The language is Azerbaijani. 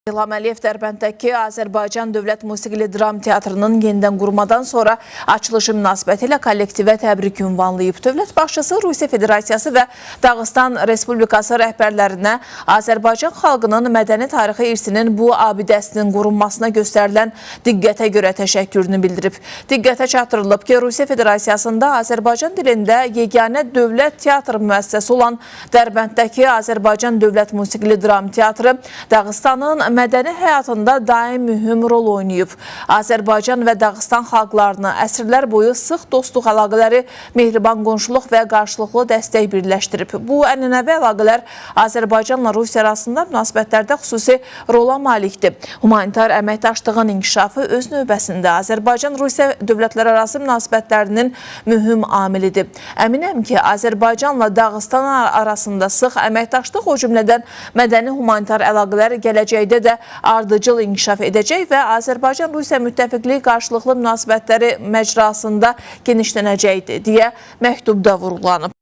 İlham Əliyev Dərbəndəki Azərbaycan Dövlət Musiqili Dram Teatrının yenidən qurmadan sonra açılışı münasibəti ilə kollektivə təbrik ünvanlayıb. Dövlət başçısı Rusiya Federasiyası və Dağıstan Respublikası rəhbərlərinə Azərbaycan xalqının mədəni tarixi irsinin bu abidəsinin qorunmasına göstərilən diqqətə görə təşəkkürünü bildirib. Diqqətə çatdırılıb ki, Rusiya Federasiyasında Azərbaycan dilində yeganə dövlət teatr müəssisəsi olan Dərbəndəki Azərbaycan Dövlət Musiqili Dram Teatrı Dağıstanın mədəni həyatında daim mühüm rol oynayıb. Azərbaycan və Dağıstan xalqlarını əsrlər boyu sıx dostluq əlaqələri, mehriban qonşuluq və qarşılıqlı dəstək birləşdirib. Bu ənənəvi əlaqələr Azərbaycanla Rusiya arasında münasibətlərdə xüsusi rola malikdir. Humanitar əməkdaşlığın inkişafı öz növbəsində Azərbaycan-Rusiya dövlətlərarası münasibətlərinin mühüm amilidir. Əminəm ki, Azərbaycanla Dağıstan arasında sıx əməkdaşlıq, o cümlədən mədəni humanitar əlaqələr gələcəkdə də ardıcıl inkişaf edəcək və Azərbaycan-Rusiya müttəfiqlik qarşılıqlı münasibətləri məcrasında genişlənəcəkdir deyə məktubda vurğulanıb.